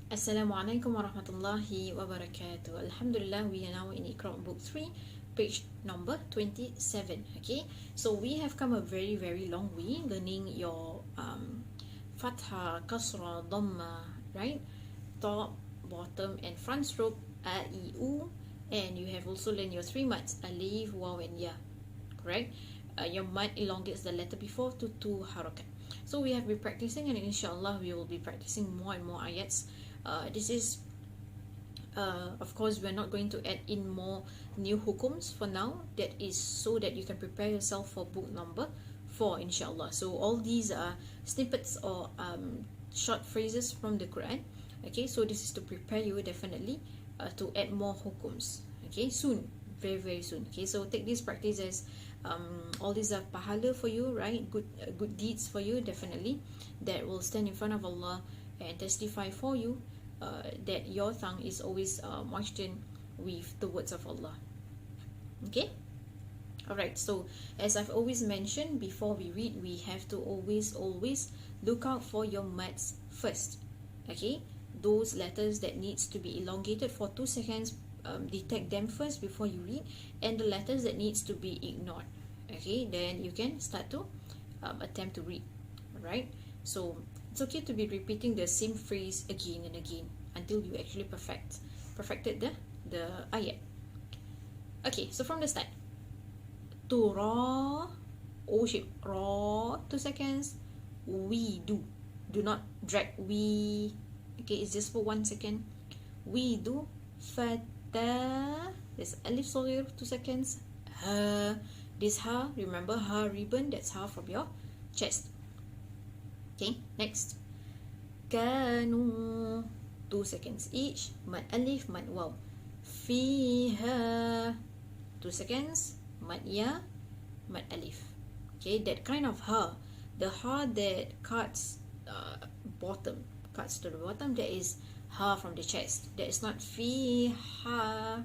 Assalamualaikum warahmatullahi wabarakatuh. Alhamdulillah, we are now in IQRA book 3, page number 27. Okay, so we have come a very long way learning your fatha, kasra, dhamma, right? Top, bottom, and front stroke, a, I, u, and you have also learned your 3 mads, alif, waw, and ya. Correct? Your mad elongates the letter before to 2 harakat. So we have been practicing, and inshallah we will be practicing more and more ayats. This is of course we're not going to add in more new hukums for now. That is so that you can prepare yourself for book number 4 inshallah. So all these are snippets or short phrases from the Quran. Okay, so this is to prepare you definitely to add more hukums. Okay, soon, very soon. Okay, so take this practice as all these are pahala for you, right? Good deeds for you, definitely, that will stand in front of Allah and testify for you that your tongue is always moistened with the words of Allah. Okay, alright, so as I've always mentioned, before we read, we have to always look out for your mads first. Okay, those letters that needs to be elongated for 2 seconds, detect them first before you read, and the letters that needs to be ignored. Okay, then you can start to attempt to read. Alright, so it's okay to be repeating the same phrase again and again until you actually perfected the ayat. Okay, so from the start, to ra, o shape, ra, 2 seconds, we do not drag we. Okay, it's just for 1 second. We do fata, there's alif saghir, 2 seconds. Ha, this ha, remember ha ribbon, that's ha from your chest. Okay, next. Kanu, 2 seconds each. Mad alif, mad waw. Fiha, 2 seconds. Mad ya, mad alif. Okay, that kind of ha, the ha that cuts cuts to the bottom, that is ha from the chest. That is not fiha.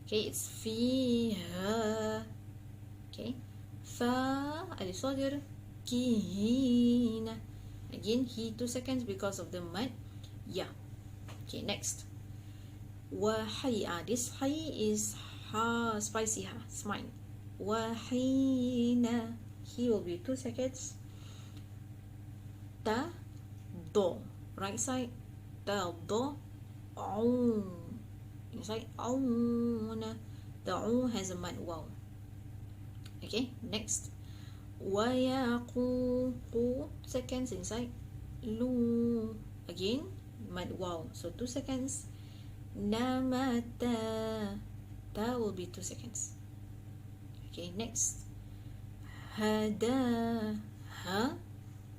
Okay, it's fiha. Okay, fa, alif saghir, kihina. Again, he 2 seconds because of the mad ya. Okay, next. Wahia, this hi is ha, spicy ha, smile. Wahina, he will be 2 seconds. Ta, do, right side. Ta, do, on, inside, on. The on has a mad waw. Okay, next. Wayaqu, 2 seconds inside. Lu, again mad waw, so 2 seconds. Namata, ta will be 2 seconds. Okay, next. Hada, ha,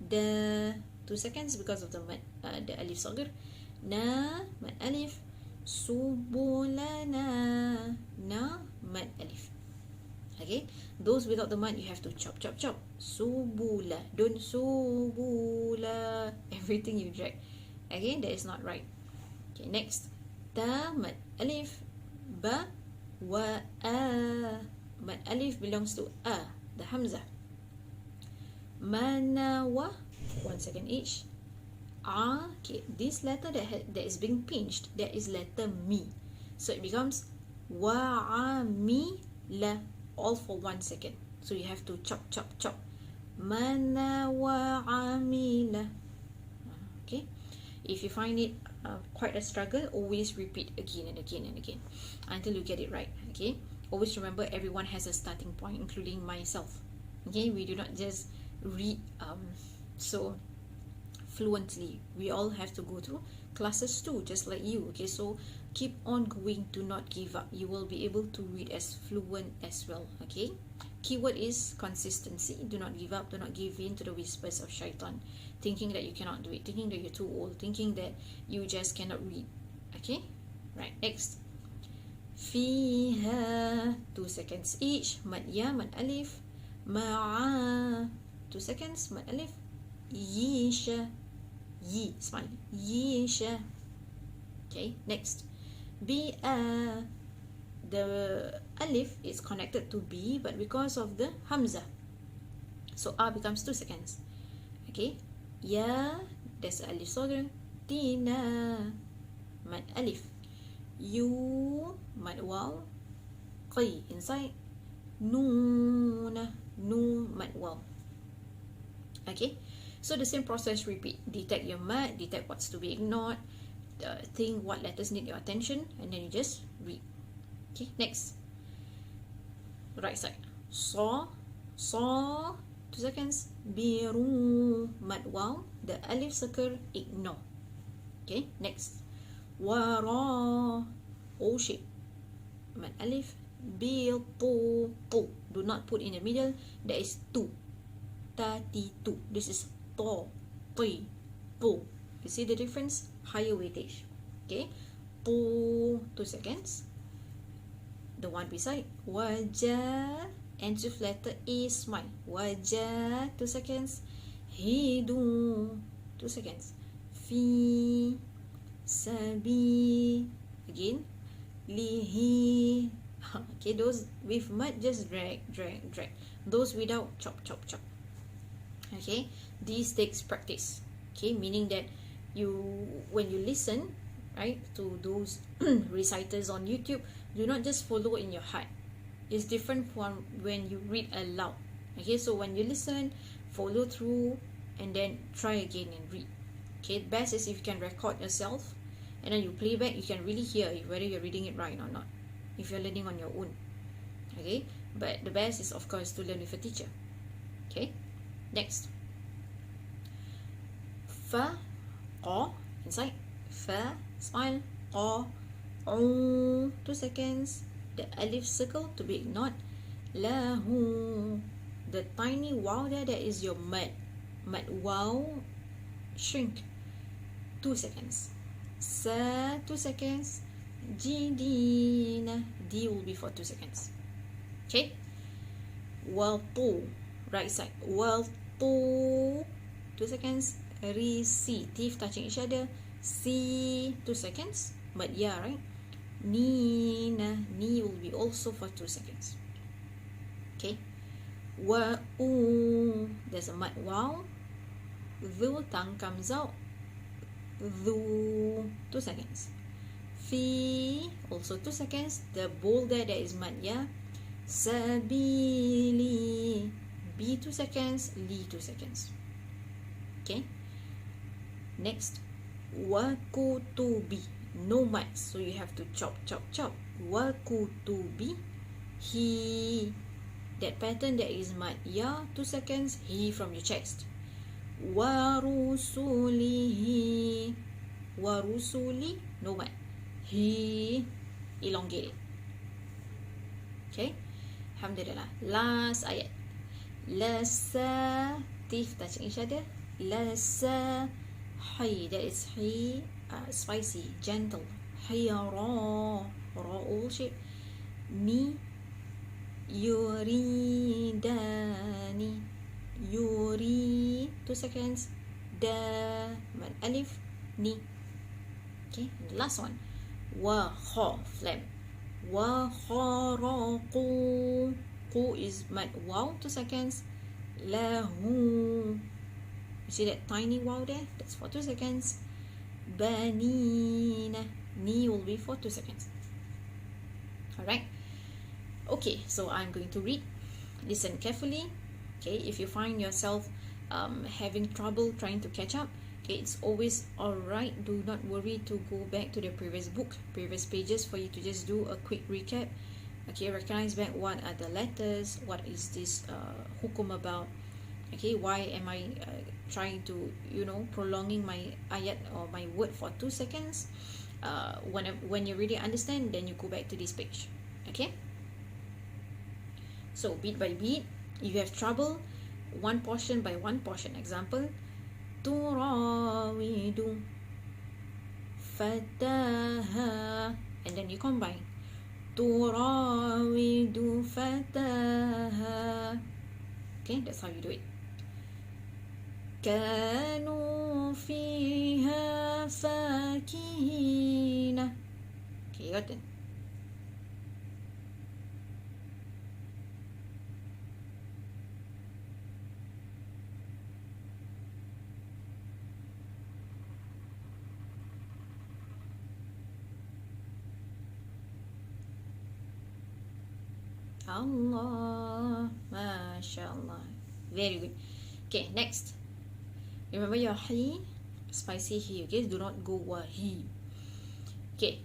da, 2 seconds because of the mad, the alif saghir. Na, mad alif. Subulana, na, mad alif. Okay, those without the mad you have to chop. Subula, don't subula, everything you drag. Again, that is not right. Okay, next. Ta, mad alif. Ba, wa, a, mad alif belongs to a, the hamzah. Mana, wa, 1 second each. A, okay, this letter that is being pinched, that is letter mi, so it becomes wa, a, mi, la, all for 1 second. So you have to chop. Mana wa amila. Okay, if you find it quite a struggle, always repeat again and again until you get it right. Okay, always remember everyone has a starting point, including myself. Okay, we do not just read so fluently. We all have to go through classes too, just like you. Okay, so keep on going, do not give up. You will be able to read as fluent as well. Okay, keyword is consistency. Do not give up, do not give in to the whispers of shaitan, thinking that you cannot do it, thinking that you're too old, thinking that you just cannot read. Okay, right, next. Fiha, 2 seconds each. Mad ya, mad alif. Ma'a, 2 seconds, mad alif. Yisha, yi, smile, yisha. Okay, next. Bi'a, the alif is connected to B, but because of the hamzah, so A becomes 2 seconds. Okay, ya, there's alif saghir. Tina, mad alif. You, mad waw. Qi, inside. Noon, noon, mad waw. Okay, so the same process repeat. Detect your mad, detect what's to be ignored, think what letters need your attention, and then you just read. Okay, next. Right side. Saw, 2 seconds. Biru, mad waw. The alif circle, ignore. Okay, next. Wara, O shape. Mad alif. Bil, tu. Do not put in the middle. That is tu. Tati, tu. This is to, ti, pu. You see the difference? Higher weightage. Okay. Tu, 2 seconds. The one beside. Wajah. Ends with letter A, smile. Wajah, 2 seconds. Hidu, 2 seconds. Fi, sabi. Again. Lihi. Okay, those with mud, just drag. Those without, chop. Okay, this takes practice. Okay, meaning that when you listen, right, to those reciters on YouTube, do not just follow in your heart. It's different from when you read aloud. Okay, so when you listen, follow through, and then try again and read. Okay, best is if you can record yourself, and then you play back, you can really hear whether you're reading it right or not, if you're learning on your own. Okay, but the best is of course to learn with a teacher. Okay, next. Fa, qa, inside. Fa, smile. Qa, 2 seconds. The alif circle to be ignored. Lahu, the tiny waw there, that is your mad. Mad waw, shrink. 2 seconds. Sa, 2 seconds. Jidina, D will be for 2 seconds. Okay. Waltu, right side. Waltu, 2 seconds. Risi, teeth touching each other. Si, 2 seconds. But yeah, right? Nina, ni will be also for 2 seconds. Okay. Wa'u, there's a mad waw. Dhu, tongue comes out. Dhu, 2 seconds. Fi, also 2 seconds. The bowl there, that is mad, yeah. Sabili, B, 2 seconds. Li, 2 seconds. Okay. Next. Wakutubi, no mud, so you have to chop. Wakutubi, he, that pattern that is mud, yeah, 2 seconds. He from your chest. Warusulihi, warusuli, no mud. He, elongate it. Okay, alhamdulillah. Last ayat. Lasa, teeth touching each other. Lasa, hi, that is he, spicy, gentle. Hiyara, raw, all shape. Ni, yuridani, yuri, 2 seconds. Da, mad alif, ni. Okay, and the last one. Wa, kha, phlegm. Wa, kharaqu, qu is mad waw, 2 seconds. Lahu, you see that tiny waw there? That's for 2 seconds. Banina, ni will be for 2 seconds. Alright. Okay, so I'm going to read. Listen carefully. Okay, if you find yourself having trouble trying to catch up, okay, it's always alright. Do not worry to go back to the previous book, previous pages, for you to just do a quick recap. Okay, recognize back what are the letters, what is this hukum about. Okay, why am I trying to, prolonging my ayat or my word for 2 seconds? When you really understand, then you go back to this page. Okay, so beat by beat. If you have trouble, one portion by one portion. Example, turawidu fataha, and then you combine. Turawidu fataha. Okay, that's how you do it. Kanu fiha fakihina. Okay, your turn. Allah. MashaAllah. Very good. Okay, next. Remember your he, spicy he, okay? Do not go wahi. Okay.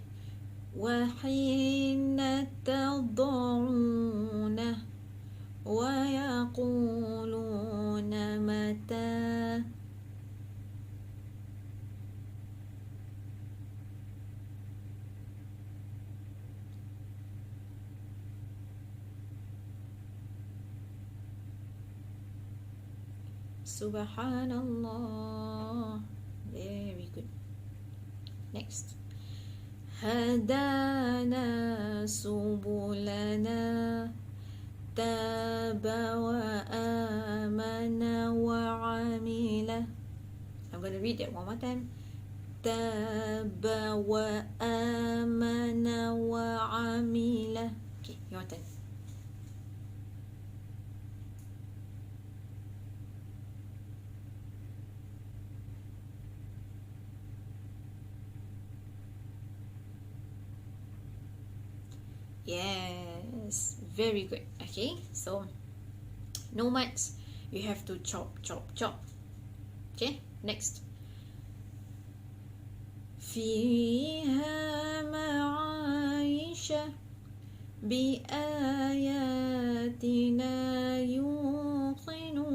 وَحِينَ تَضَعُونَ وَيَقُولُونَ مَتَى. Subhanallah. Very good. Next. هدانا سبلنا تاب وآمن وعمل. I'm going to read that one more time. تاب وآمن وعمل. Okay, your turn. Yes, very good. Okay, so no marks. You have to chop, chop, chop. Okay, next. فيها معايش بآياتنا يوقنون.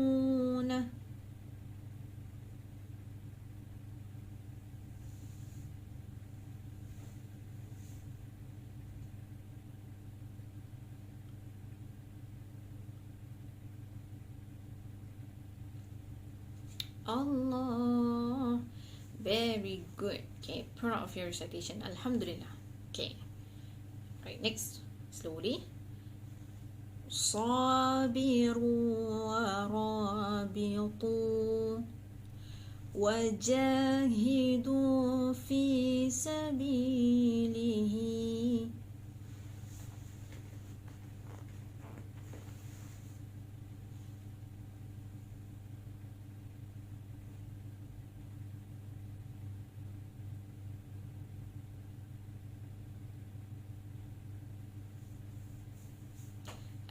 Allah. Very good. Okay, proud of your recitation. Alhamdulillah. Okay. Right, next. Slowly. صابروا ورابطوا وجاهدوا في سبيله.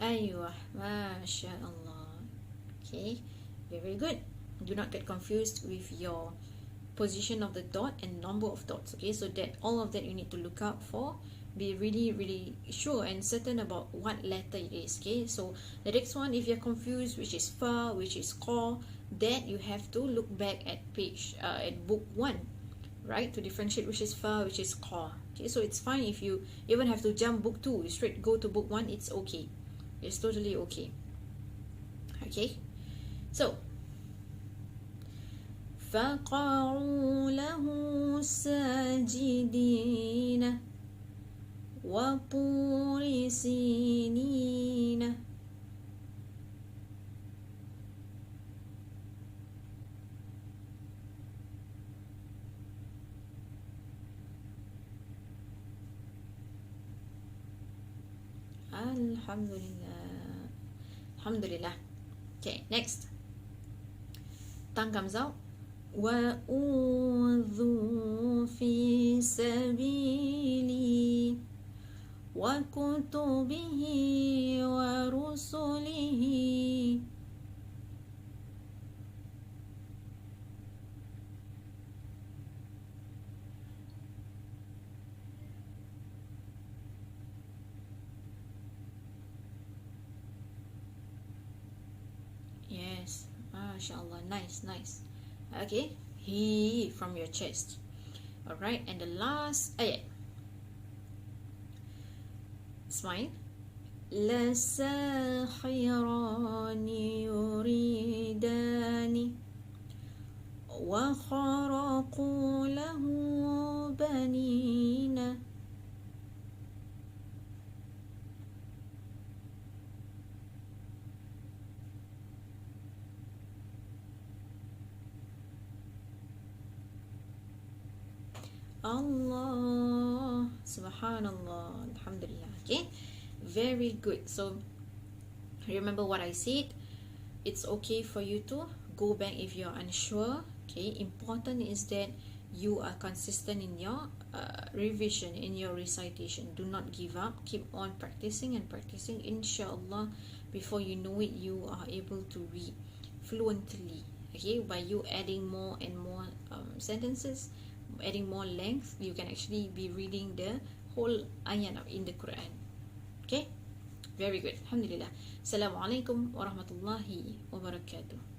Aywa, MashaAllah. Okay, very good. Do not get confused with your position of the dot and number of dots. Okay, so that all of that you need to look out for. Be really sure and certain about what letter it is. Okay, so the next one, if you're confused which is fa, which is qa, that you have to look back at page at book 1, right, to differentiate which is fa, which is qa. Okay, so it's fine if you even have to jump book 2, you straight go to book 1. It's okay. It's totally okay. Okay, so فقعوا له ساجدين وطور سينين. Alhamdulillah. Alhamdulillah. Okay, next. Tongue comes out. وَأُوذُوا فِي سَبِيلِي وَكُتُبِهِ وَرُسُلِهِ. Yes, MashaAllah, nice. Okay, he from your chest. Alright, and the last ayat. Smile. لَسَاحِرَانِ يُرِيدَانِ وَخَرَقُوا لَهُ بَنِينَ. Allah, Subhanallah, Alhamdulillah. Okay, very good. So remember what I said. It's okay for you to go back if you're unsure. Okay, important is that you are consistent in your revision, in your recitation. Do not give up. Keep on practicing and practicing. Inshallah, before you know it, you are able to read fluently. Okay, by you adding more and more sentences, adding more length, you can actually be reading the whole ayat in the Quran. Okay, very good. Alhamdulillah. Assalamualaikum warahmatullahi wabarakatuh.